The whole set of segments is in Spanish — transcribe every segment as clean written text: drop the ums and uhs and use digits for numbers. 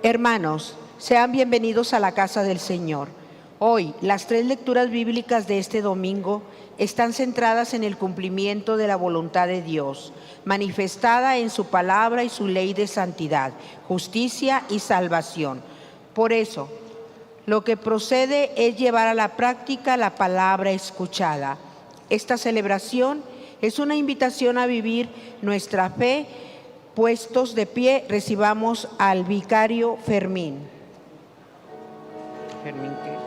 Hermanos, sean bienvenidos a la casa del Señor. Hoy, las 3 lecturas bíblicas de este domingo están centradas en el cumplimiento de la voluntad de Dios, manifestada en su palabra y su ley de santidad, justicia y salvación. Por eso, lo que procede es llevar a la práctica la palabra escuchada. Esta celebración es una invitación a vivir nuestra fe. Puestos de pie, recibamos al vicario Fermín. ¿Fermín qué?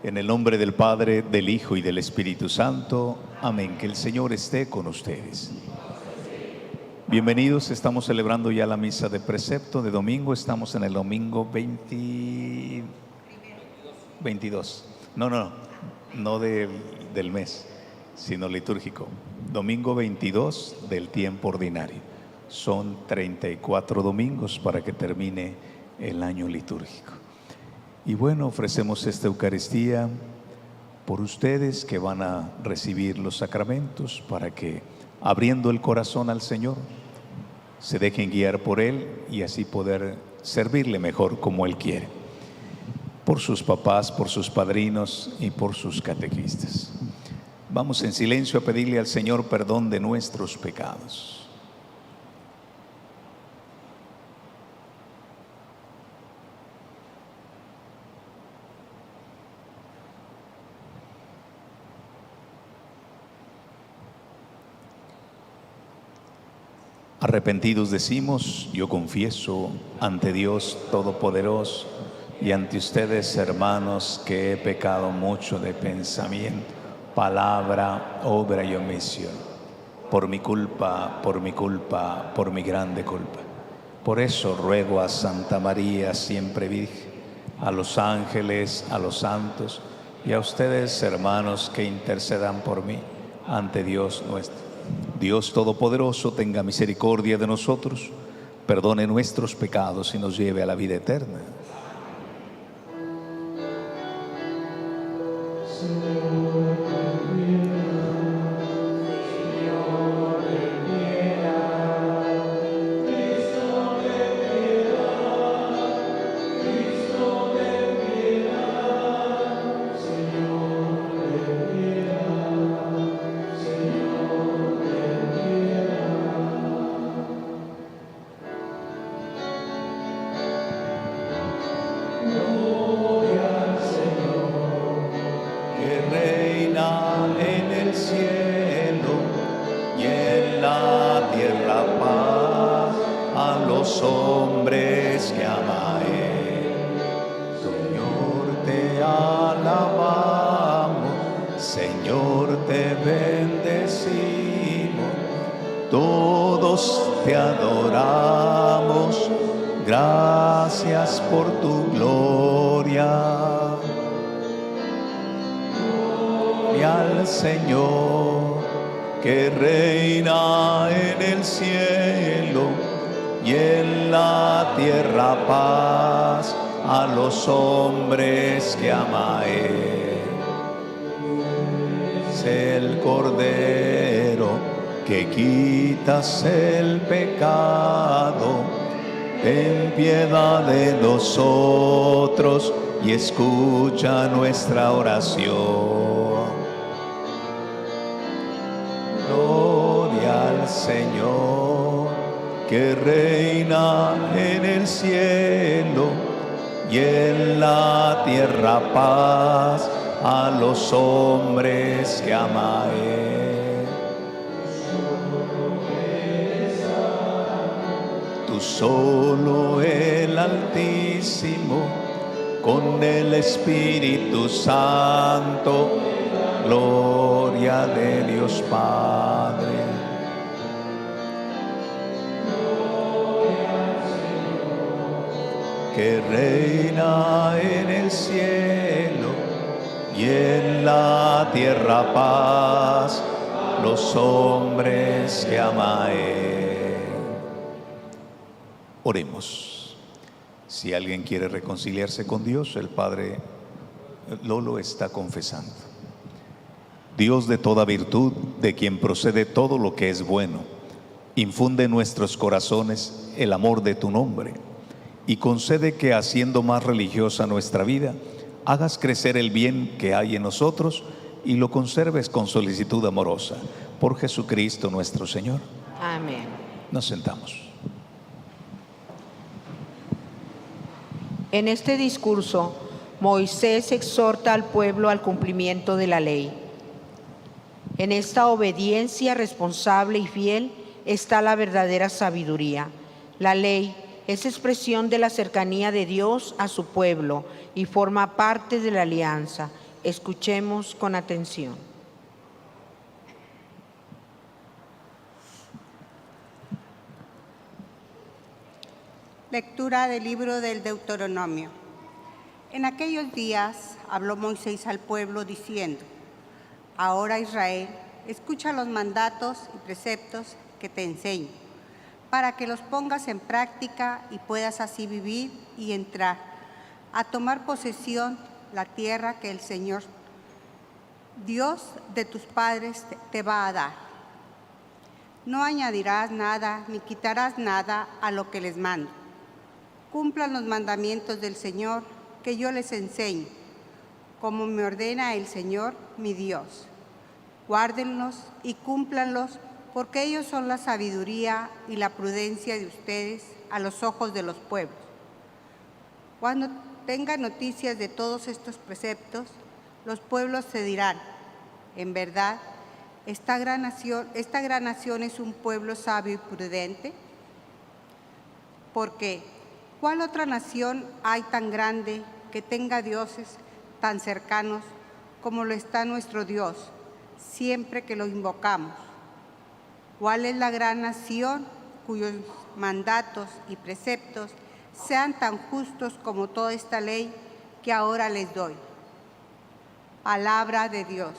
En el nombre del Padre, del Hijo y del Espíritu Santo. Amén. Que el Señor esté con ustedes. Bienvenidos, estamos celebrando ya la misa de precepto de domingo. Estamos en el domingo 22. No del mes, sino litúrgico. Domingo 22 del tiempo ordinario. Son 34 domingos para que termine el año litúrgico. Y bueno, ofrecemos esta Eucaristía por ustedes que van a recibir los sacramentos, para que, abriendo el corazón al Señor, se dejen guiar por Él y así poder servirle mejor como Él quiere. Por sus papás, por sus padrinos y por sus catequistas. Vamos en silencio a pedirle al Señor perdón de nuestros pecados. Arrepentidos decimos: yo confieso ante Dios Todopoderoso y ante ustedes, hermanos, que he pecado mucho de pensamiento, palabra, obra y omisión, por mi culpa, por mi grande culpa. Por eso ruego a Santa María, siempre Virgen, a los ángeles, a los santos y a ustedes, hermanos, que intercedan por mí ante Dios nuestro. Dios Todopoderoso tenga misericordia de nosotros, perdone nuestros pecados y nos lleve a la vida eterna. Gracias por tu gloria. Gloria al Señor, que reina en el cielo y en la tierra paz a los hombres que ama Él. Es el Cordero que quitas el pecado. Ten piedad de nosotros y escucha nuestra oración. Gloria al Señor, que reina en el cielo y en la tierra paz a los hombres que ama Él. Jesús solo el Altísimo, con el Espíritu Santo, gloria de Dios Padre. Que reina en el cielo y en la tierra paz, los hombres que ama a Él. Oremos. Si alguien quiere reconciliarse con Dios, el Padre Lolo está confesando. Dios de toda virtud, de quien procede todo lo que es bueno, infunde en nuestros corazones el amor de tu nombre y concede que, haciendo más religiosa nuestra vida, hagas crecer el bien que hay en nosotros y lo conserves con solicitud amorosa. Por Jesucristo nuestro Señor. Amén. Nos sentamos. En este discurso, Moisés exhorta al pueblo al cumplimiento de la ley. En esta obediencia responsable y fiel está la verdadera sabiduría. La ley es expresión de la cercanía de Dios a su pueblo y forma parte de la alianza. Escuchemos con atención. Lectura del libro del Deuteronomio. En aquellos días habló Moisés al pueblo diciendo: Ahora, Israel, escucha los mandatos y preceptos que te enseño, para que los pongas en práctica y puedas así vivir y entrar a tomar posesión la tierra que el Señor, Dios de tus padres, te va a dar. No añadirás nada ni quitarás nada a lo que les mando. Cumplan los mandamientos del Señor que yo les enseño, como me ordena el Señor, mi Dios. Guárdenlos y cúmplanlos, porque ellos son la sabiduría y la prudencia de ustedes a los ojos de los pueblos. Cuando tengan noticias de todos estos preceptos, los pueblos se dirán: en verdad, esta gran nación es un pueblo sabio y prudente. Porque ¿cuál otra nación hay tan grande que tenga dioses tan cercanos como lo está nuestro Dios, siempre que lo invocamos? ¿Cuál es la gran nación cuyos mandatos y preceptos sean tan justos como toda esta ley que ahora les doy? Palabra de Dios.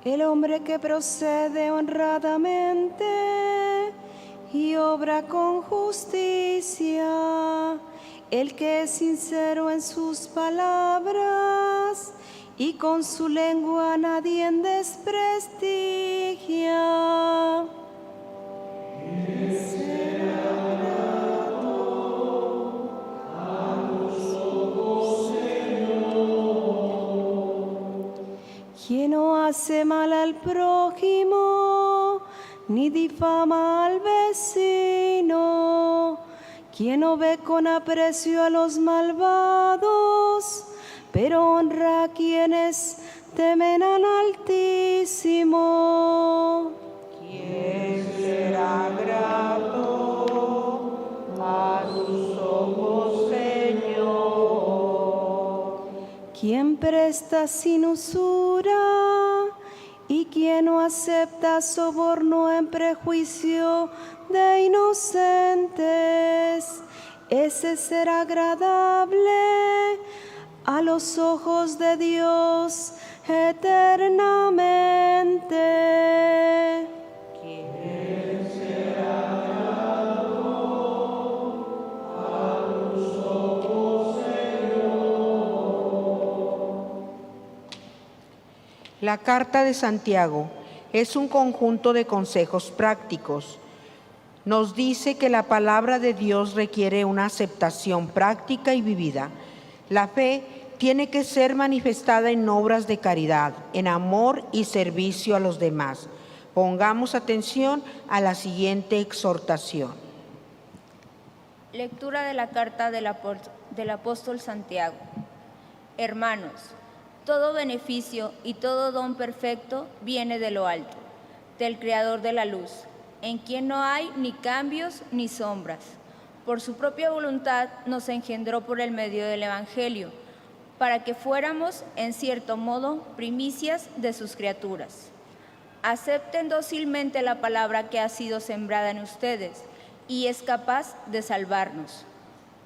El hombre que procede honradamente y obra con justicia, el que es sincero en sus palabras y con su lengua a nadie desprestigia. Quien no hace mal al prójimo, ni difama al vecino, quien no ve con aprecio a los malvados, pero honra a quienes temen al Altísimo. ¿Quién será grato a tus ojos, Señor? Quien presta sin usura y quien no acepta soborno en prejuicio de inocentes, ese será agradable a los ojos de Dios eternamente. ¿Quién será grato a tus ojos, Señor? La Carta de Santiago es un conjunto de consejos prácticos. Nos dice que la palabra de Dios requiere una aceptación práctica y vivida. La fe tiene que ser manifestada en obras de caridad, en amor y servicio a los demás. Pongamos atención a la siguiente exhortación. Lectura de la carta del apóstol Santiago. Hermanos, todo beneficio y todo don perfecto viene de lo alto, del Creador de la luz, en quien no hay ni cambios ni sombras. Por su propia voluntad nos engendró por el medio del Evangelio, para que fuéramos, en cierto modo, primicias de sus criaturas. Acepten dócilmente la palabra que ha sido sembrada en ustedes y es capaz de salvarnos.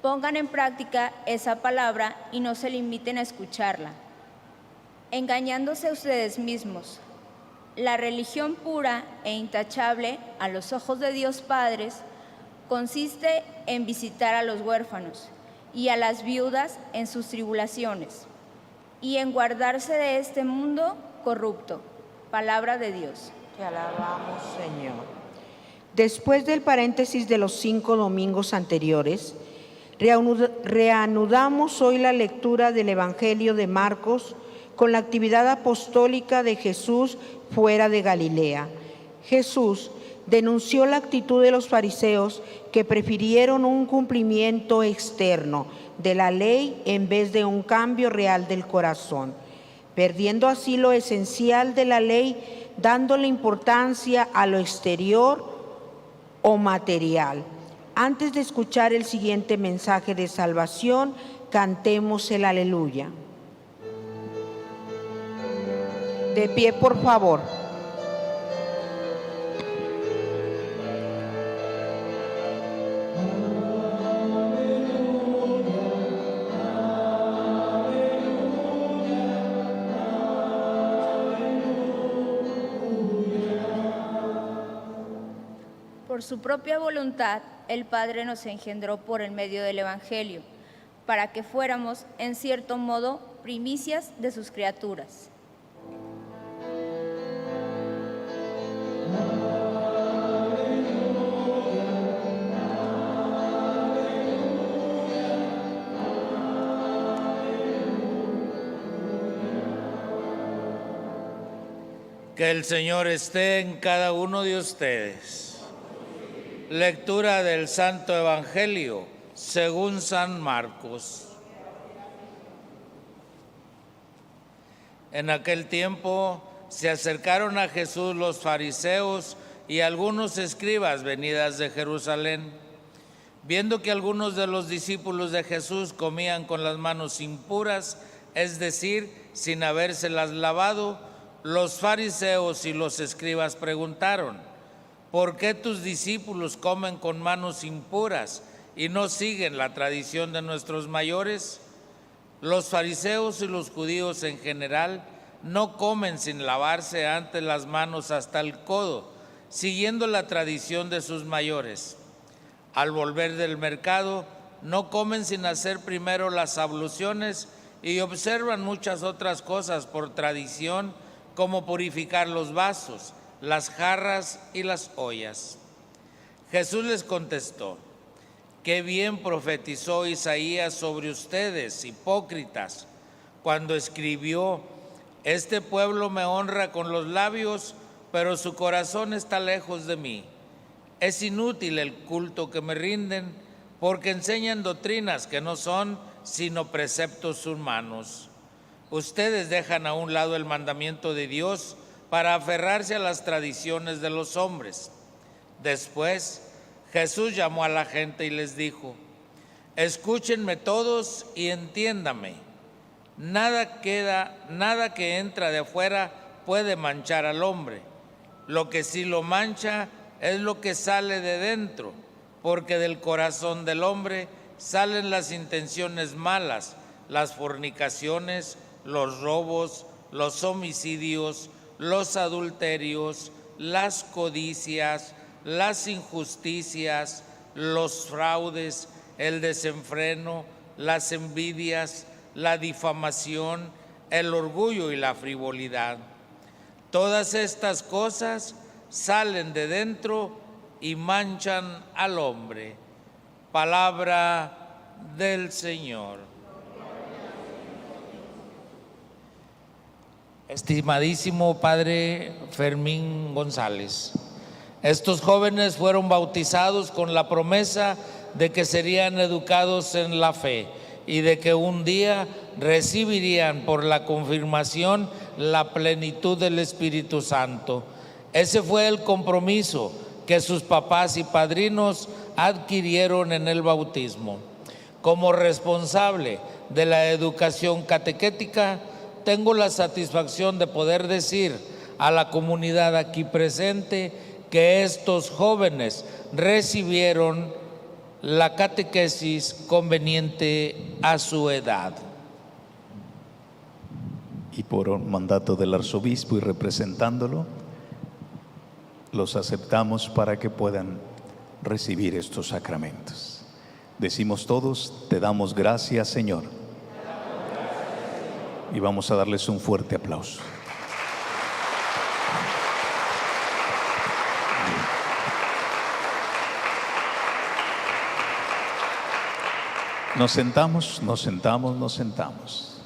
Pongan en práctica esa palabra y no se limiten a escucharla, engañándose a ustedes mismos. La religión pura e intachable a los ojos de Dios Padre consiste en visitar a los huérfanos y a las viudas en sus tribulaciones y en guardarse de este mundo corrupto. Palabra de Dios. Te alabamos, Señor. Después del paréntesis de los 5 domingos anteriores, reanudamos hoy la lectura del Evangelio de Marcos con la actividad apostólica de Jesús fuera de Galilea. Jesús denunció la actitud de los fariseos que prefirieron un cumplimiento externo de la ley en vez de un cambio real del corazón, perdiendo así lo esencial de la ley, dándole importancia a lo exterior o material. Antes de escuchar el siguiente mensaje de salvación, cantemos el aleluya. De pie, por favor. Por su propia voluntad, el Padre nos engendró por el medio del Evangelio, para que fuéramos, en cierto modo, primicias de sus criaturas. Que el Señor esté en cada uno de ustedes. Lectura del Santo Evangelio según San Marcos. En aquel tiempo se acercaron a Jesús los fariseos y algunos escribas venidas de Jerusalén. Viendo que algunos de los discípulos de Jesús comían con las manos impuras, es decir, sin habérselas lavado, los fariseos y los escribas preguntaron: ¿por qué tus discípulos comen con manos impuras y no siguen la tradición de nuestros mayores? Los fariseos y los judíos en general no comen sin lavarse antes las manos hasta el codo, siguiendo la tradición de sus mayores. Al volver del mercado, no comen sin hacer primero las abluciones y observan muchas otras cosas por tradición, como purificar los vasos, las jarras y las ollas. Jesús les contestó: qué bien profetizó Isaías sobre ustedes, hipócritas, cuando escribió: este pueblo me honra con los labios, pero su corazón está lejos de mí. Es inútil el culto que me rinden, porque enseñan doctrinas que no son sino preceptos humanos. Ustedes dejan a un lado el mandamiento de Dios para aferrarse a las tradiciones de los hombres. Después, Jesús llamó a la gente y les dijo: escúchenme todos y entiéndame. Nada que entra de afuera puede manchar al hombre. Lo que sí lo mancha es lo que sale de dentro, porque del corazón del hombre salen las intenciones malas, las fornicaciones, los robos, los homicidios, los adulterios, las codicias, las injusticias, los fraudes, el desenfreno, las envidias, la difamación, el orgullo y la frivolidad. Todas estas cosas salen de dentro y manchan al hombre. Palabra del Señor. Estimadísimo Padre Fermín González, estos jóvenes fueron bautizados con la promesa de que serían educados en la fe y de que un día recibirían por la confirmación la plenitud del Espíritu Santo. Ese fue el compromiso que sus papás y padrinos adquirieron en el bautismo. Como responsable de la educación catequética, tengo la satisfacción de poder decir a la comunidad aquí presente que estos jóvenes recibieron la catequesis conveniente a su edad. Y por mandato del arzobispo y representándolo, los aceptamos para que puedan recibir estos sacramentos. Decimos todos: te damos gracias, Señor. Y vamos a darles un fuerte aplauso. Nos sentamos, nos sentamos, nos sentamos.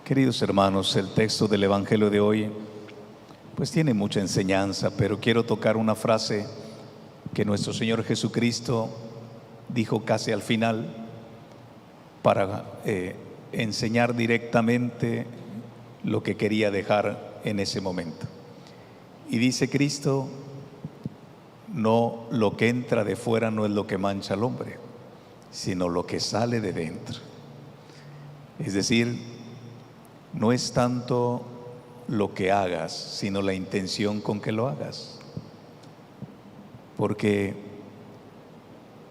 Queridos hermanos, el texto del Evangelio de hoy pues tiene mucha enseñanza, pero quiero tocar una frase que nuestro Señor Jesucristo dijo casi al final para enseñar directamente lo que quería dejar en ese momento. Y dice Cristo: no, lo que entra de fuera no es lo que mancha al hombre, sino lo que sale de dentro. Es decir, no es tanto lo que hagas, sino la intención con que lo hagas. Porque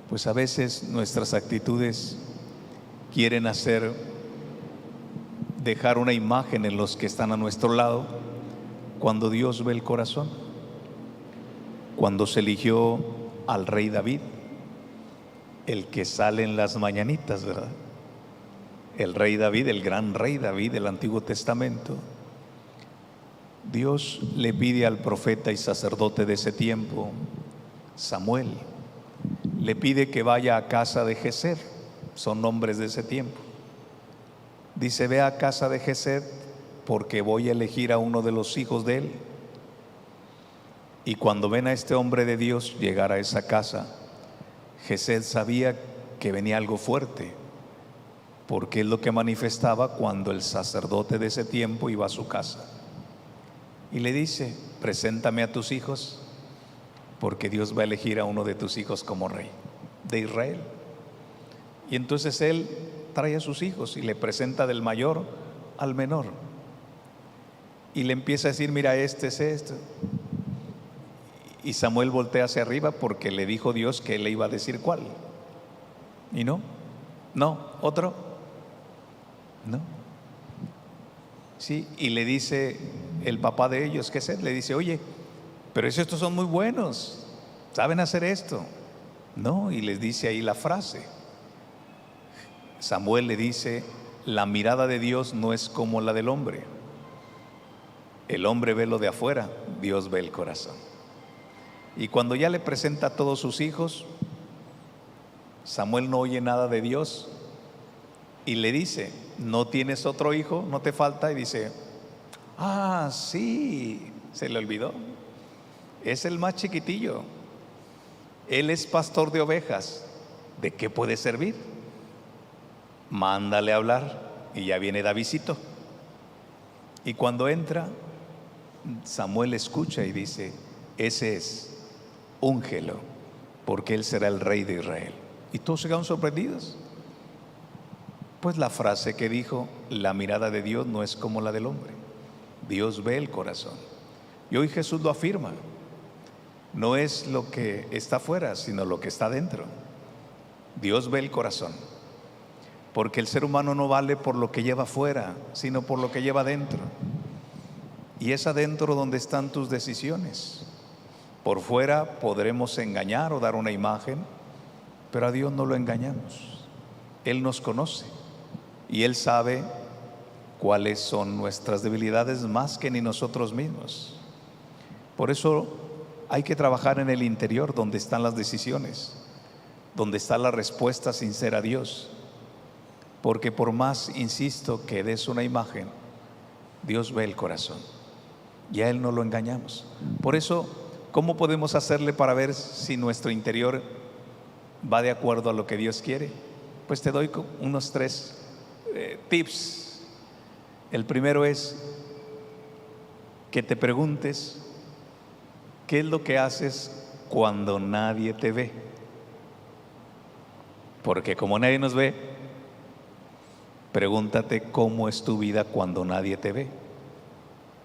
pues a veces nuestras actitudes quieren dejar una imagen en los que están a nuestro lado, cuando Dios ve el corazón. Cuando se eligió al rey David, el que sale en las mañanitas, ¿verdad? El rey David, el gran rey David del Antiguo Testamento, Dios le pide al profeta y sacerdote de ese tiempo, Samuel, le pide que vaya a casa de Jesé, son nombres de ese tiempo. Dice: ve a casa de Jesé porque voy a elegir a uno de los hijos de él. Y cuando ven a este hombre de Dios llegar a esa casa, Jesé sabía que venía algo fuerte, porque es lo que manifestaba cuando el sacerdote de ese tiempo iba a su casa. Y le dice: preséntame a tus hijos, porque Dios va a elegir a uno de tus hijos como rey de Israel. Y entonces él trae a sus hijos y le presenta del mayor al menor. Y le empieza a decir: mira, este es esto. Y Samuel voltea hacia arriba porque le dijo Dios que él le iba a decir cuál. Y no, otro, no. Sí, y le dice el papá de ellos, que es él, le dice: oye, pero estos son muy buenos, saben hacer esto. No, y les dice ahí la frase. Samuel le dice: la mirada de Dios no es como la del hombre. El hombre ve lo de afuera, Dios ve el corazón. Y cuando ya le presenta a todos sus hijos, Samuel no oye nada de Dios y le dice: ¿no tienes otro hijo? ¿No te falta? Y dice: ah, sí, se le olvidó. Es el más chiquitillo. Él es pastor de ovejas. ¿De qué puede servir? Mándale a hablar. Y ya viene Davidcito. Y cuando entra, Samuel escucha y dice: ese es, úngelo, porque él será el rey de Israel. Y todos se quedaron sorprendidos. Pues la frase que dijo: la mirada de Dios no es como la del hombre. Dios ve el corazón. Y hoy Jesús lo afirma: no es lo que está afuera, sino lo que está dentro. Dios ve el corazón, porque el ser humano no vale por lo que lleva afuera, sino por lo que lleva dentro. Y es adentro donde están tus decisiones. Por fuera podremos engañar o dar una imagen, pero a Dios no lo engañamos. Él nos conoce y Él sabe cuáles son nuestras debilidades más que ni nosotros mismos. Por eso hay que trabajar en el interior, donde están las decisiones, donde está la respuesta sincera a Dios. Porque por más, insisto, que des una imagen, Dios ve el corazón y a Él no lo engañamos. Por eso, ¿cómo podemos hacerle para ver si nuestro interior va de acuerdo a lo que Dios quiere? Pues te doy unos 3 tips. El primero es que te preguntes qué es lo que haces cuando nadie te ve. Porque como nadie nos ve, pregúntate cómo es tu vida cuando nadie te ve.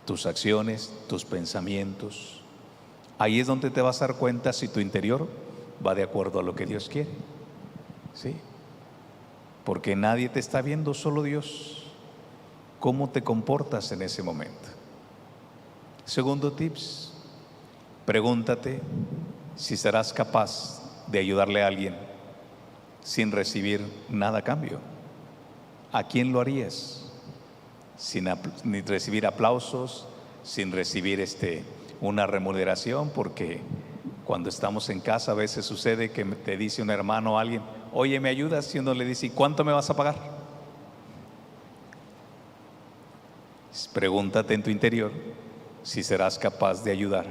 Tus acciones, tus pensamientos. Ahí es donde te vas a dar cuenta si tu interior va de acuerdo a lo que Dios quiere. ¿Sí? Porque nadie te está viendo, solo Dios. ¿Cómo te comportas en ese momento? Segundo tips, pregúntate si serás capaz de ayudarle a alguien sin recibir nada a cambio. ¿A quién lo harías? Sin recibir aplausos, sin recibir una remuneración, porque cuando estamos en casa a veces sucede que te dice un hermano o alguien, oye, ¿me ayudas? Y uno le dice, ¿y cuánto me vas a pagar? Pregúntate en tu interior si serás capaz de ayudar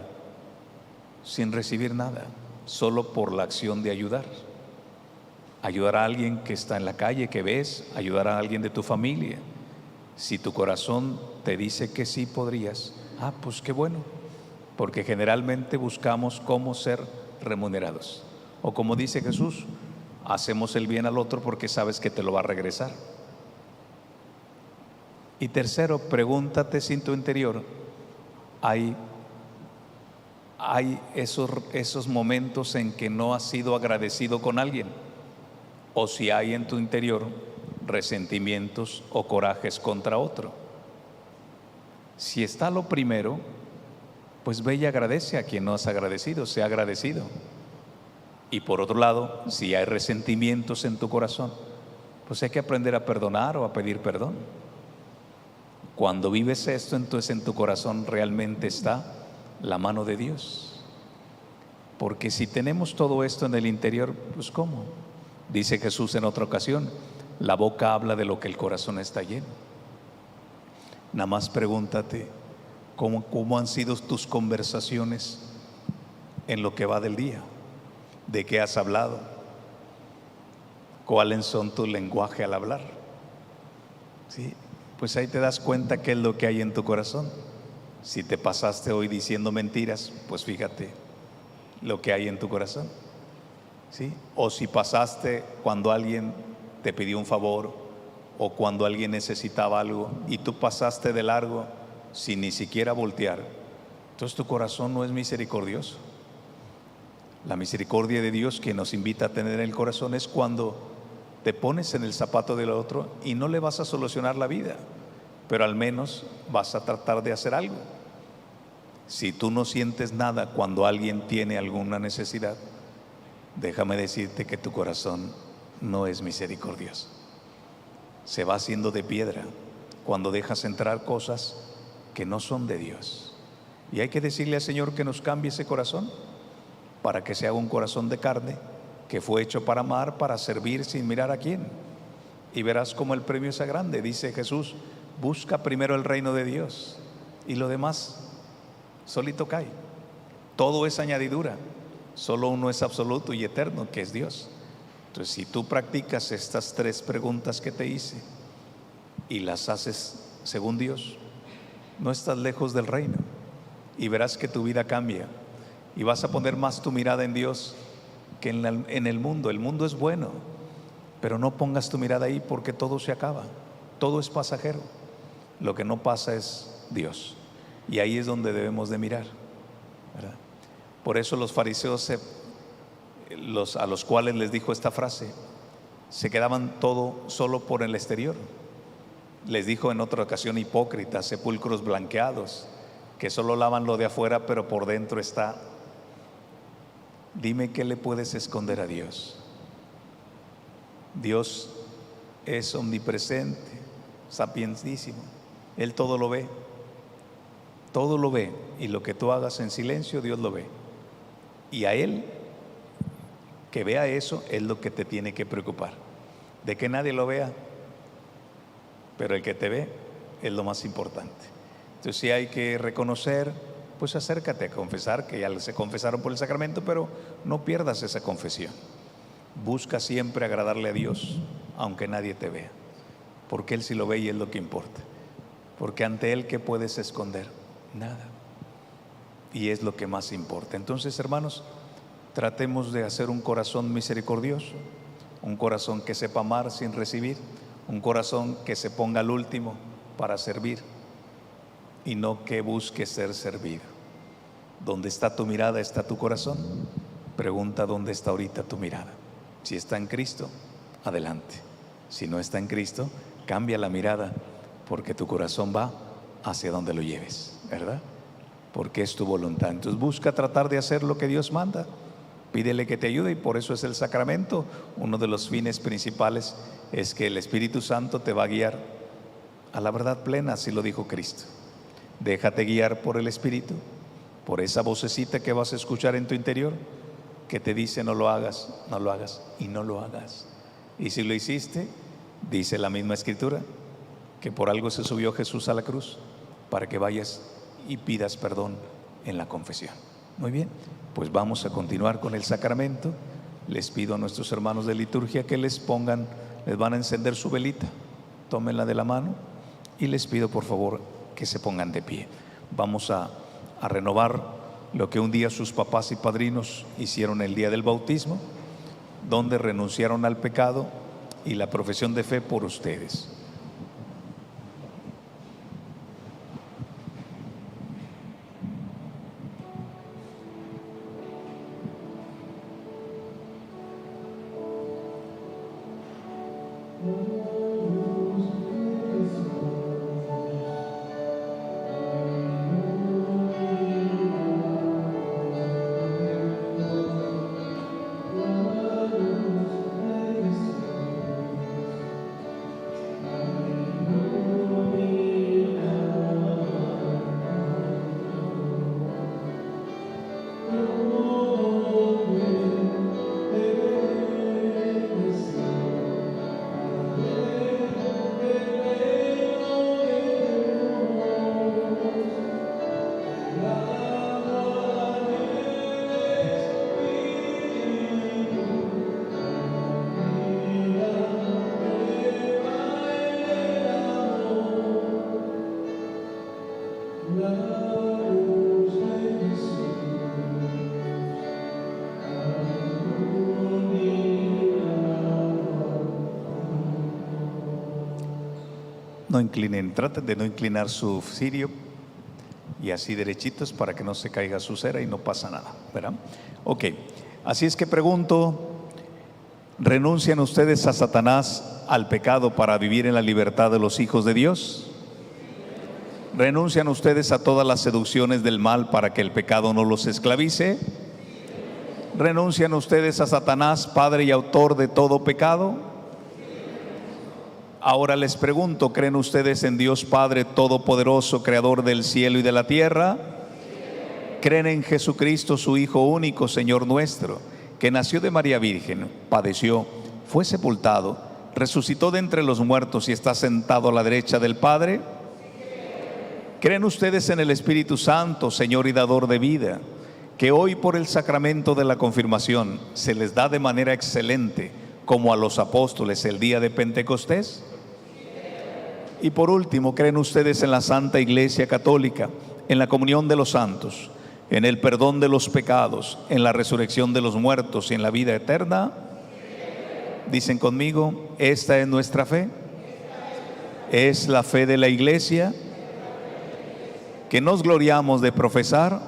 sin recibir nada, solo por la acción de ayudar. Ayudar a alguien que está en la calle, que ves, ayudar a alguien de tu familia. Si tu corazón te dice que sí podrías, pues qué bueno, porque generalmente buscamos cómo ser remunerados. O como dice Jesús, hacemos el bien al otro porque sabes que te lo va a regresar. Y tercero, pregúntate si en tu interior hay esos momentos en que no has sido agradecido con alguien, o si hay en tu interior resentimientos o corajes contra otro. Si está lo primero, pues ve y agradece a quien no has agradecido, sea agradecido. Y por otro lado, si hay resentimientos en tu corazón, pues hay que aprender a perdonar o a pedir perdón. Cuando vives esto, entonces en tu corazón realmente está la mano de Dios. Porque si tenemos todo esto en el interior, pues ¿cómo? Dice Jesús en otra ocasión, la boca habla de lo que el corazón está lleno. Nada más pregúntate cómo han sido tus conversaciones en lo que va del día, de qué has hablado, cuáles son tu lenguaje al hablar. ¿Sí? Pues ahí te das cuenta qué es lo que hay en tu corazón. Si te pasaste hoy diciendo mentiras, pues fíjate lo que hay en tu corazón. ¿Sí? O si pasaste cuando alguien te pidió un favor o cuando alguien necesitaba algo y tú pasaste de largo sin ni siquiera voltear, entonces tu corazón no es misericordioso. La misericordia de Dios que nos invita a tener en el corazón es cuando te pones en el zapato del otro y no le vas a solucionar la vida, pero al menos vas a tratar de hacer algo. Si tú no sientes nada cuando alguien tiene alguna necesidad, déjame decirte que tu corazón no es misericordioso. Se va haciendo de piedra cuando dejas entrar cosas que no son de Dios. Y hay que decirle al Señor que nos cambie ese corazón para que se haga un corazón de carne que fue hecho para amar, para servir sin mirar a quién. Y verás cómo el premio es grande. Dice Jesús, busca primero el reino de Dios y lo demás solito cae. Todo es añadidura. Solo uno es absoluto y eterno, que es Dios. Entonces, si tú practicas estas 3 preguntas que te hice y las haces según Dios, no estás lejos del reino y verás que tu vida cambia y vas a poner más tu mirada en Dios que en el mundo. El mundo es bueno, pero no pongas tu mirada ahí porque todo se acaba, todo es pasajero. Lo que no pasa es Dios, y ahí es donde debemos de mirar, ¿verdad? Por eso los fariseos, a los cuales les dijo esta frase, se quedaban todo solo por el exterior. Les dijo en otra ocasión, hipócritas, sepulcros blanqueados, que solo lavan lo de afuera, pero por dentro está. Dime qué le puedes esconder a Dios. Dios es omnipresente, sapientísimo. Él todo lo ve. Todo lo ve, y lo que tú hagas en silencio, Dios lo ve. Y a Él, que vea eso, es lo que te tiene que preocupar. De que nadie lo vea, pero el que te ve es lo más importante. Entonces, si hay que reconocer, pues acércate a confesar, que ya se confesaron por el sacramento, pero no pierdas esa confesión. Busca siempre agradarle a Dios, aunque nadie te vea, porque Él sí lo ve y es lo que importa. Porque ante Él, ¿qué puedes esconder? Nada. Y es lo que más importa. Entonces, hermanos, tratemos de hacer un corazón misericordioso, un corazón que sepa amar sin recibir, un corazón que se ponga al último para servir y no que busque ser servido. Donde está tu mirada, está tu corazón. Pregunta dónde está ahorita tu mirada. Si está en Cristo, adelante. Si no está en Cristo, cambia la mirada, porque tu corazón va hacia donde lo lleves, ¿verdad? Porque es tu voluntad. Entonces busca tratar de hacer lo que Dios manda. Pídele que te ayude, y por eso es el sacramento. Uno de los fines principales es que el Espíritu Santo te va a guiar a la verdad plena, así lo dijo Cristo. Déjate guiar por el Espíritu, por esa vocecita que vas a escuchar en tu interior, que te dice no lo hagas, no lo hagas, y no lo hagas. Y si lo hiciste, dice la misma Escritura, que por algo se subió Jesús a la cruz, para que vayas y pidas perdón en la confesión. Muy bien, pues vamos a continuar con el sacramento. Les pido a nuestros hermanos de liturgia que les pongan, les van a encender su velita, tómenla de la mano, y les pido por favor que se pongan de pie. Vamos a renovar lo que un día sus papás y padrinos hicieron el día del bautismo, donde renunciaron al pecado y la profesión de fe por ustedes. No inclinen, traten de no inclinar su cirio, y así derechitos para que no se caiga su cera y no pasa nada, ¿verdad? Ok, así es que pregunto, ¿renuncian ustedes a Satanás, al pecado, para vivir en la libertad de los hijos de Dios? ¿Renuncian ustedes a todas las seducciones del mal para que el pecado no los esclavice? ¿Renuncian ustedes a Satanás, padre y autor de todo pecado? Ahora les pregunto, ¿creen ustedes en Dios Padre Todopoderoso, Creador del cielo y de la tierra? ¿Creen en Jesucristo, su Hijo único, Señor nuestro, que nació de María Virgen, padeció, fue sepultado, resucitó de entre los muertos y está sentado a la derecha del Padre? ¿Creen ustedes en el Espíritu Santo, Señor y dador de vida, que hoy por el sacramento de la confirmación se les da de manera excelente, como a los apóstoles el día de Pentecostés? Y por último, ¿creen ustedes en la Santa Iglesia Católica, en la comunión de los santos, en el perdón de los pecados, en la resurrección de los muertos y en la vida eterna? Dicen conmigo, esta es nuestra fe. Es la fe de la Iglesia que nos gloriamos de profesar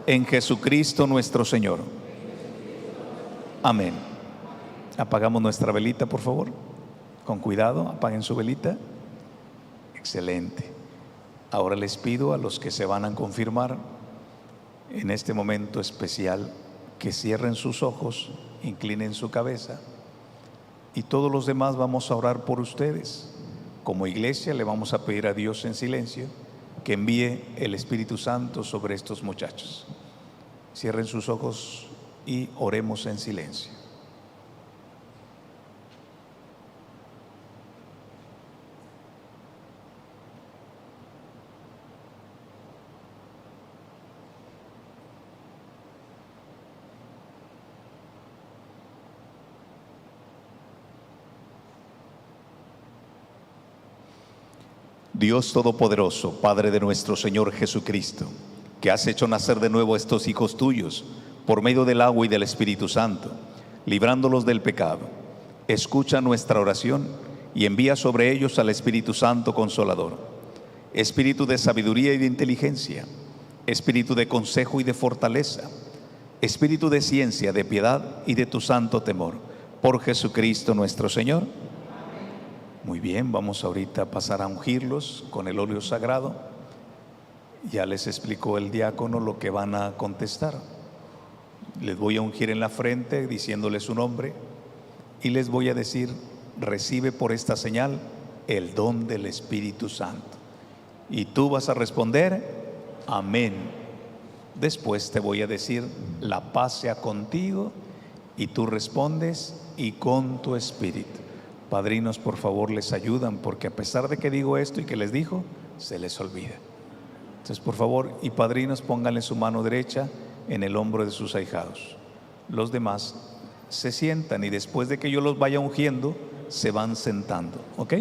en Jesucristo nuestro Señor. Amén. Apagamos nuestra velita, por favor. Con cuidado, apaguen su velita. Excelente. Ahora les pido a los que se van a confirmar en este momento especial que cierren sus ojos, inclinen su cabeza, y todos los demás vamos a orar por ustedes. Como iglesia le vamos a pedir a Dios en silencio que envíe el Espíritu Santo sobre estos muchachos. Cierren sus ojos y oremos en silencio. Dios Todopoderoso, Padre de nuestro Señor Jesucristo, que has hecho nacer de nuevo a estos hijos tuyos por medio del agua y del Espíritu Santo, librándolos del pecado, escucha nuestra oración y envía sobre ellos al Espíritu Santo Consolador, espíritu de sabiduría y de inteligencia, espíritu de consejo y de fortaleza, espíritu de ciencia, de piedad y de tu santo temor, por Jesucristo nuestro Señor. Muy bien, vamos ahorita a pasar a ungirlos con el óleo sagrado. Ya les explicó el diácono lo que van a contestar. Les voy a ungir en la frente diciéndoles su nombre y les voy a decir: recibe por esta señal el don del Espíritu Santo. Y tú vas a responder: amén. Después te voy a decir: la paz sea contigo, y tú respondes: y con tu espíritu. Padrinos, por favor, les ayudan, porque a pesar de que digo esto y que les dijo, se les olvida. Entonces, por favor, y padrinos, pónganle su mano derecha en el hombro de sus ahijados. Los demás se sientan y después de que yo los vaya ungiendo, se van sentando, ¿ok?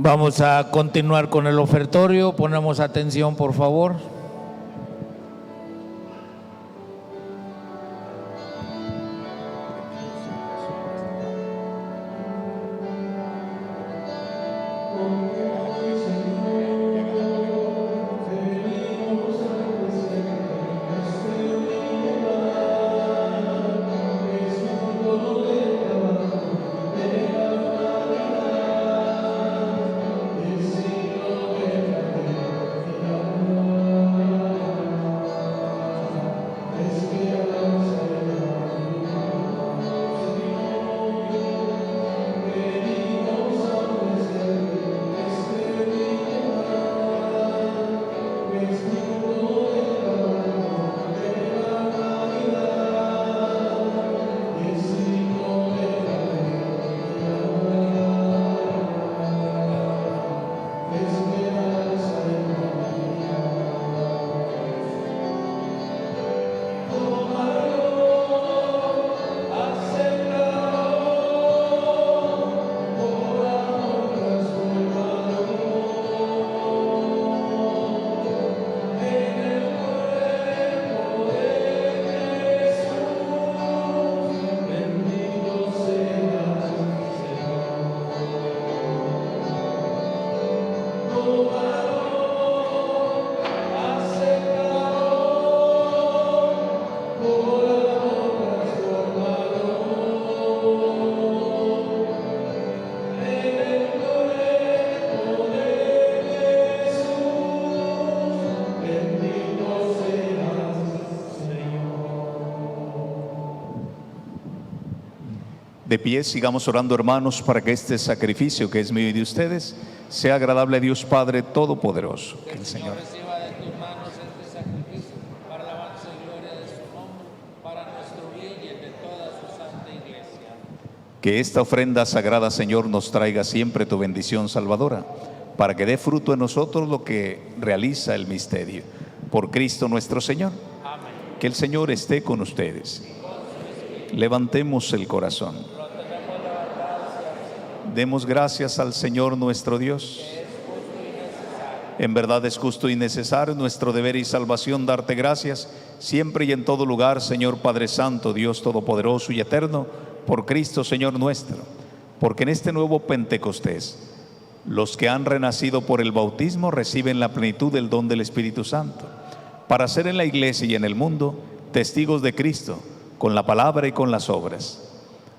Vamos a continuar con el ofertorio. Ponemos atención, por favor. De pie, sigamos orando, hermanos, para que este sacrificio que es mío y de ustedes sea agradable a Dios Padre Todopoderoso. Que el Señor reciba de tus manos este sacrificio para la alabanza y gloria de su nombre, para nuestro bien y el de toda su santa iglesia. Que esta ofrenda sagrada, Señor, nos traiga siempre tu bendición salvadora, para que dé fruto en nosotros lo que realiza el misterio. Por Cristo nuestro Señor. Amén. Que el Señor esté con ustedes. Levantemos el corazón. Demos gracias al Señor nuestro Dios. En verdad es justo y necesario, nuestro deber y salvación, darte gracias siempre y en todo lugar, Señor Padre Santo, Dios Todopoderoso y Eterno, por Cristo Señor nuestro. Porque en este nuevo Pentecostés, los que han renacido por el bautismo reciben la plenitud del don del Espíritu Santo, para ser en la iglesia y en el mundo testigos de Cristo, con la palabra y con las obras.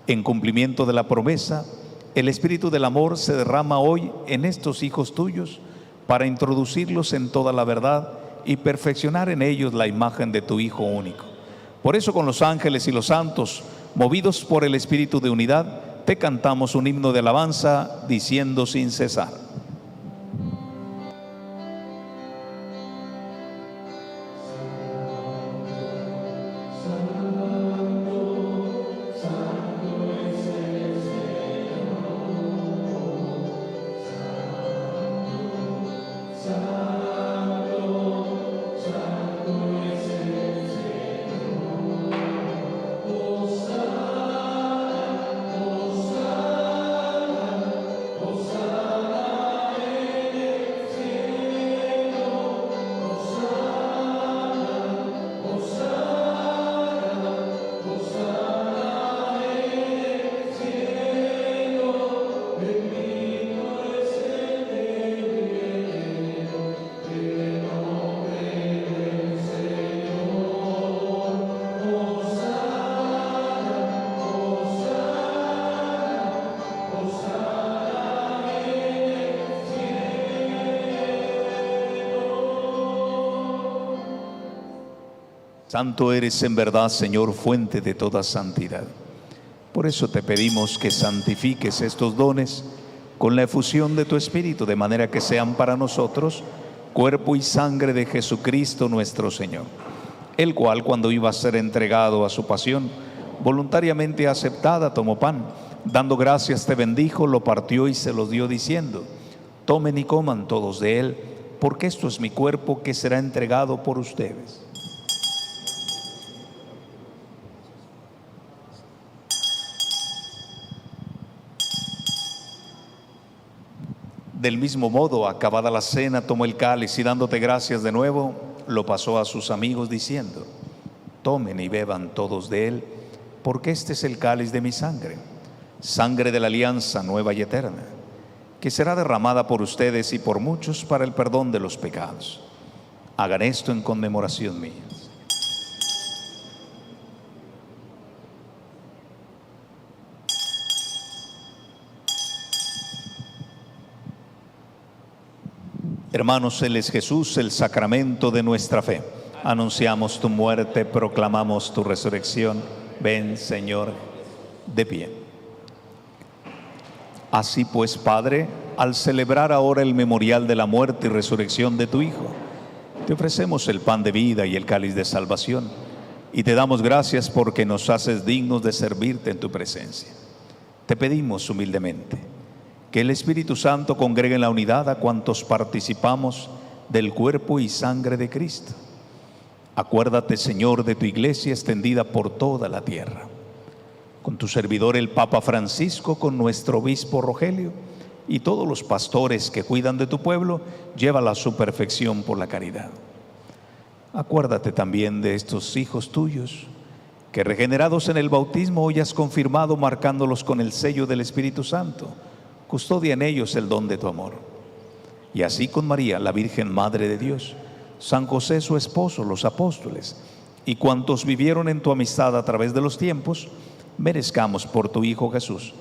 En cumplimiento de la promesa, el Espíritu del amor se derrama hoy en estos hijos tuyos para introducirlos en toda la verdad y perfeccionar en ellos la imagen de tu Hijo único. Por eso, con los ángeles y los santos, movidos por el Espíritu de unidad, te cantamos un himno de alabanza diciendo sin cesar. Santo eres en verdad, Señor, fuente de toda santidad. Por eso te pedimos que santifiques estos dones con la efusión de tu Espíritu, de manera que sean para nosotros cuerpo y sangre de Jesucristo nuestro Señor, el cual, cuando iba a ser entregado a su pasión, voluntariamente aceptada, tomó pan, dando gracias te bendijo, lo partió y se los dio diciendo: tomen y coman todos de él, porque esto es mi cuerpo que será entregado por ustedes. Del mismo modo, acabada la cena, tomó el cáliz y dándote gracias de nuevo, lo pasó a sus amigos diciendo: tomen y beban todos de él, porque este es el cáliz de mi sangre, sangre de la alianza nueva y eterna, que será derramada por ustedes y por muchos para el perdón de los pecados. Hagan esto en conmemoración mía. Hermanos, Él es Jesús, el sacramento de nuestra fe. Anunciamos tu muerte, proclamamos tu resurrección. Ven, Señor, de pie. Así pues, Padre, al celebrar ahora el memorial de la muerte y resurrección de tu Hijo, te ofrecemos el pan de vida y el cáliz de salvación, y te damos gracias porque nos haces dignos de servirte en tu presencia. Te pedimos humildemente que el Espíritu Santo congregue en la unidad a cuantos participamos del cuerpo y sangre de Cristo. Acuérdate, Señor, de tu iglesia extendida por toda la tierra, con tu servidor el Papa Francisco, con nuestro obispo Rogelio y todos los pastores que cuidan de tu pueblo, llévala a su perfección por la caridad. Acuérdate también de estos hijos tuyos, que regenerados en el bautismo hoy has confirmado, marcándolos con el sello del Espíritu Santo. Custodia en ellos el don de tu amor. Y así con María, la Virgen Madre de Dios, San José su esposo, los apóstoles y cuantos vivieron en tu amistad a través de los tiempos, merezcamos por tu Hijo Jesús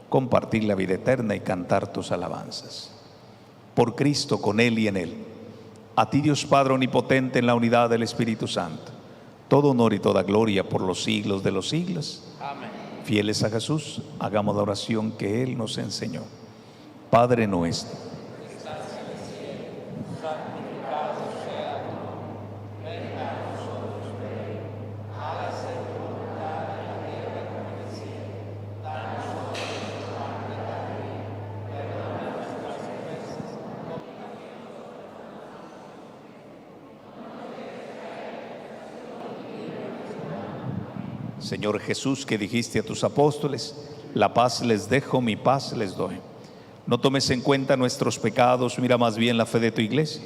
compartir la vida eterna y cantar tus alabanzas. Por Cristo, con Él y en Él, a ti Dios Padre omnipotente en la unidad del Espíritu Santo, todo honor y toda gloria por los siglos de los siglos. Amén. Fieles a Jesús, hagamos la oración que Él nos enseñó. Padre nuestro, Que estás en el cielo, santificado sea tu nombre. Venga a nosotros tu reino. Hágase tu voluntad en la tierra como en el cielo. Danos hoy nuestro pan de cada día. Perdona nuestras ofensas. Señor Jesús, que dijiste a tus apóstoles: la paz les dejo, mi paz les doy. No tomes en cuenta nuestros pecados, mira más bien la fe de tu iglesia,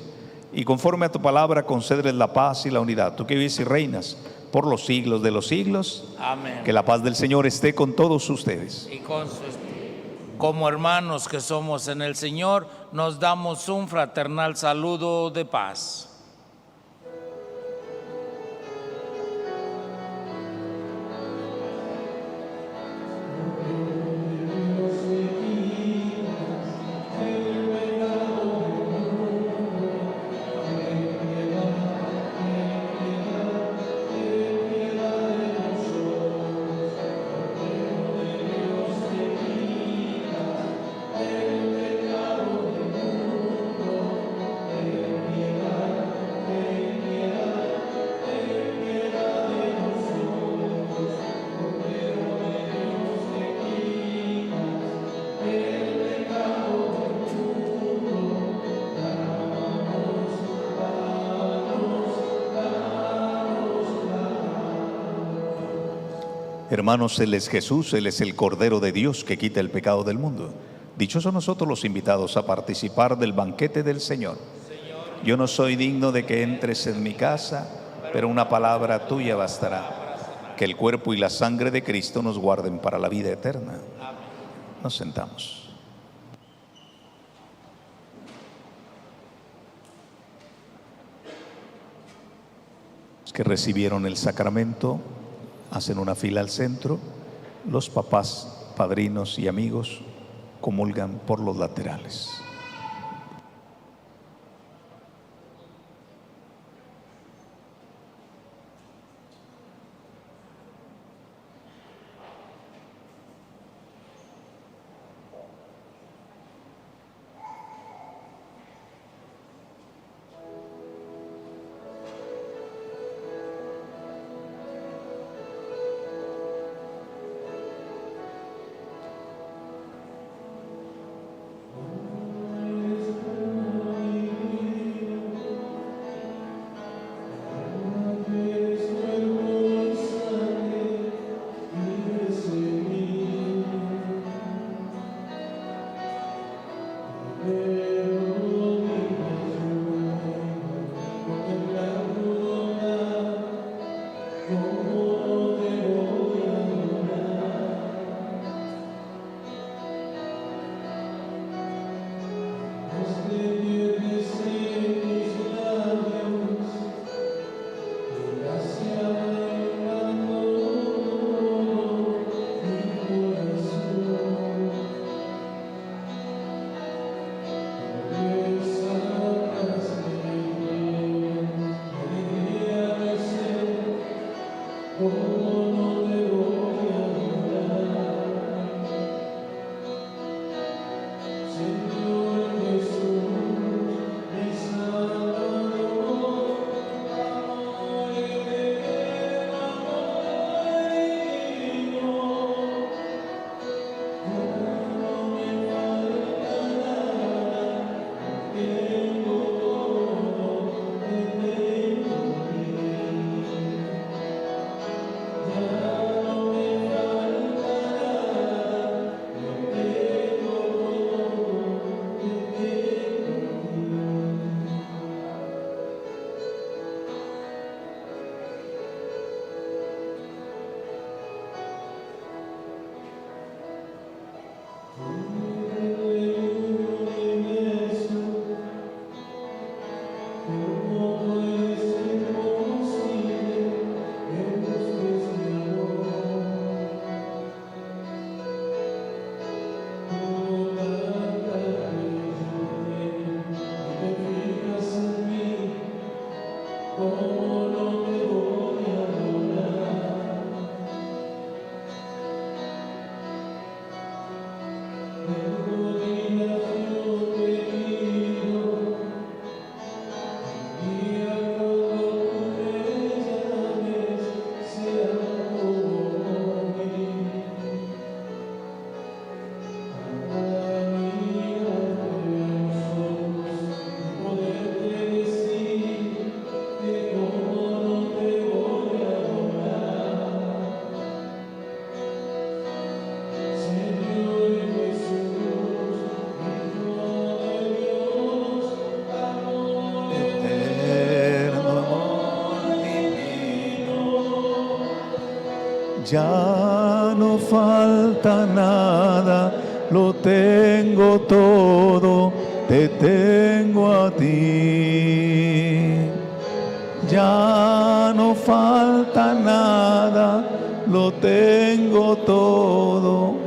y conforme a tu palabra concédeles la paz y la unidad. Tú que vives y reinas por los siglos de los siglos. Amén. Que la paz del Señor esté con todos ustedes. Y con su espíritu. Como hermanos que somos en el Señor, nos damos un fraternal saludo de paz. Hermanos, Él es Jesús, Él es el Cordero de Dios que quita el pecado del mundo. Dichosos nosotros los invitados a participar del banquete del Señor. Yo no soy digno de que entres en mi casa, pero una palabra tuya bastará. Que el cuerpo y la sangre de Cristo nos guarden para la vida eterna. Nos sentamos. Los que recibieron el sacramento hacen una fila al centro. Los papás, padrinos y amigos comulgan por los laterales. Ya no falta nada, lo tengo todo, te tengo a ti. Ya no falta nada, lo tengo todo.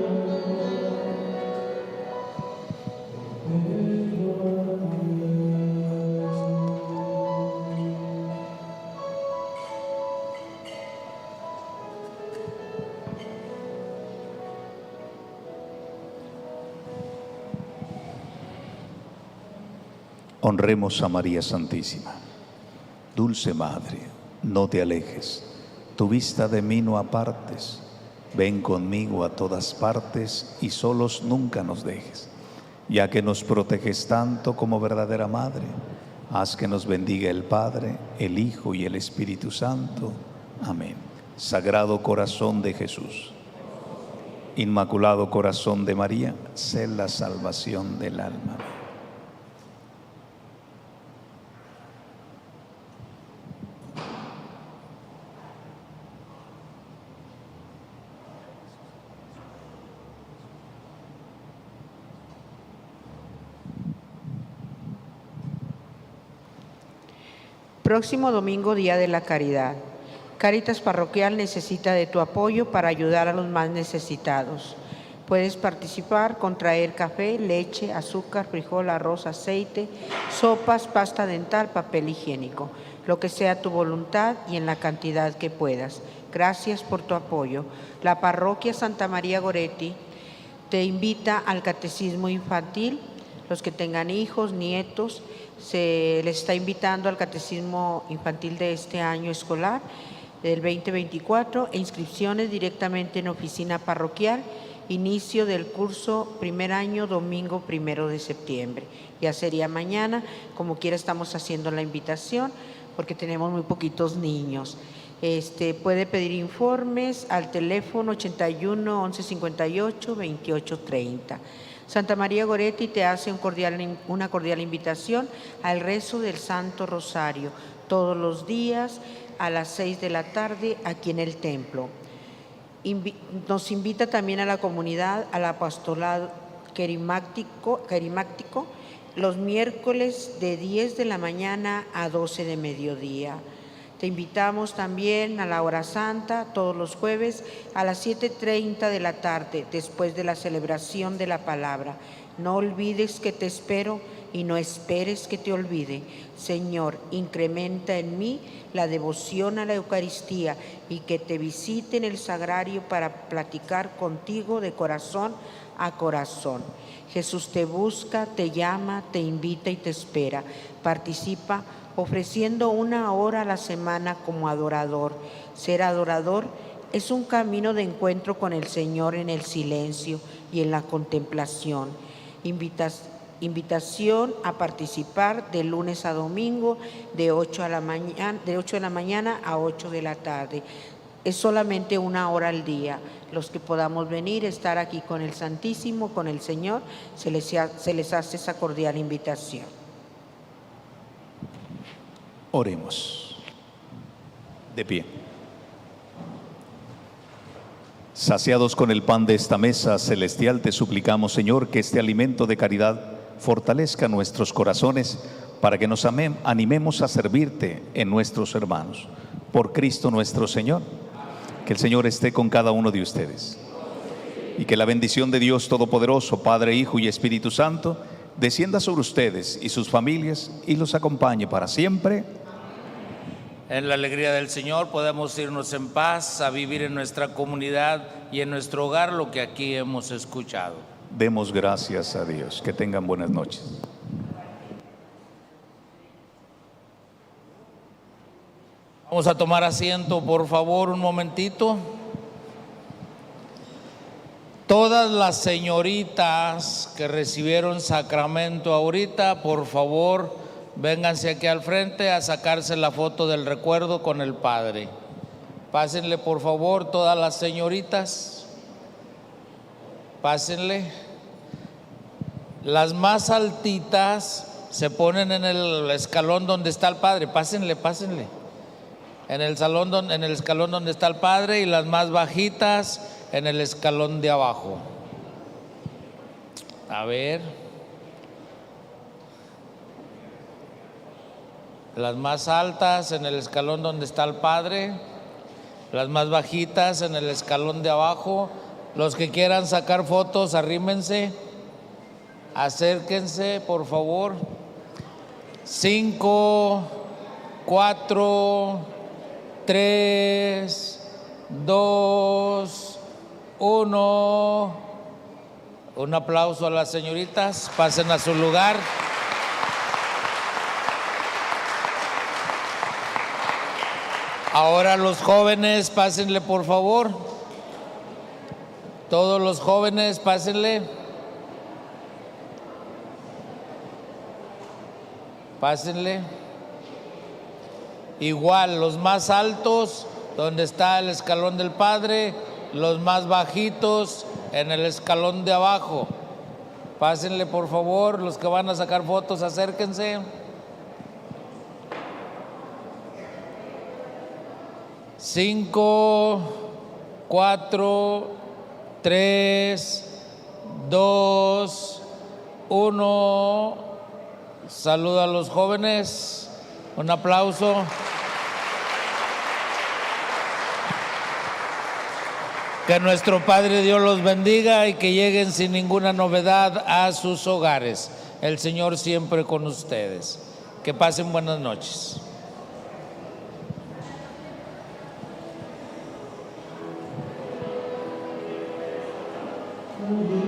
Honremos a María Santísima. Dulce Madre, no te alejes, tu vista de mí no apartes. Ven conmigo a todas partes y solos nunca nos dejes. Ya que nos proteges tanto como verdadera Madre, haz que nos bendiga el Padre, el Hijo y el Espíritu Santo. Amén. Sagrado Corazón de Jesús, Inmaculado Corazón de María, sé la salvación del alma. Próximo domingo, Día de la Caridad. Cáritas Parroquial necesita de tu apoyo para ayudar a los más necesitados. Puedes participar con traer café, leche, azúcar, frijol, arroz, aceite, sopas, pasta dental, papel higiénico, lo que sea tu voluntad y en la cantidad que puedas. Gracias por tu apoyo. La Parroquia Santa María Goretti te invita al Catecismo Infantil. Los que tengan hijos, nietos, se les está invitando al Catecismo Infantil de este año escolar, del 2024, e inscripciones directamente en oficina parroquial. Inicio del curso primer año, domingo 1 de septiembre. Ya sería mañana, como quiera estamos haciendo la invitación, porque tenemos muy poquitos niños. Puede pedir informes al teléfono 81 11 58 28 30. Santa María Goretti te hace una cordial invitación al rezo del Santo Rosario todos los días a las 6 de la tarde aquí en el templo. Nos invita también a la comunidad, al apostolado querimático, los miércoles de 10 de la mañana a 12 de mediodía. Te invitamos también a la hora santa todos los jueves a las 7:30 de la tarde, después de la celebración de la palabra. No olvides que te espero y no esperes que te olvide. Señor, incrementa en mí la devoción a la Eucaristía y que te visite en el sagrario para platicar contigo de corazón a corazón. Jesús te busca, te llama, te invita y te espera. Participa ofreciendo 1 hora a la semana como adorador. Ser adorador es un camino de encuentro con el Señor en el silencio y en la contemplación. Invitación a participar de lunes a domingo de 8 de la mañana a 8 de la tarde. Es solamente 1 hora al día. Los que podamos venir, estar aquí con el Santísimo, con el Señor, se les hace esa cordial invitación. Oremos. De pie. Saciados con el pan de esta mesa celestial, te suplicamos, Señor, que este alimento de caridad fortalezca nuestros corazones para que nos animemos a servirte en nuestros hermanos. Por Cristo nuestro Señor. Que el Señor esté con cada uno de ustedes. Y que la bendición de Dios Todopoderoso, Padre, Hijo y Espíritu Santo, descienda sobre ustedes y sus familias y los acompañe para siempre. En la alegría del Señor podemos irnos en paz a vivir en nuestra comunidad y en nuestro hogar lo que aquí hemos escuchado. Demos gracias a Dios. Que tengan buenas noches. Vamos a tomar asiento, por favor, un momentito. Todas las señoritas que recibieron sacramento ahorita, por favor, vénganse aquí al frente a sacarse la foto del recuerdo con el Padre. Pásenle, por favor, todas las señoritas. Pásenle. Las más altitas se ponen en el escalón donde está el Padre. Pásenle. En el escalón donde está el Padre, y las más bajitas en el escalón de abajo. A ver. Las más altas en el escalón donde está el Padre, las más bajitas en el escalón de abajo. Los que quieran sacar fotos, arrímense, acérquense, por favor. 5, 4, 3, 2, 1. Un aplauso a las señoritas. Pasen a su lugar. Ahora los jóvenes, pásenle, por favor. Todos los jóvenes, pásenle. Pásenle. Igual, los más altos, donde está el escalón del Padre, los más bajitos en el escalón de abajo. Pásenle, por favor, los que van a sacar fotos, acérquense. 5, 4, 3, 2, 1. Saluda a los jóvenes. Un aplauso. Que nuestro Padre Dios los bendiga y que lleguen sin ninguna novedad a sus hogares. El Señor siempre con ustedes. Que pasen buenas noches. Thank you.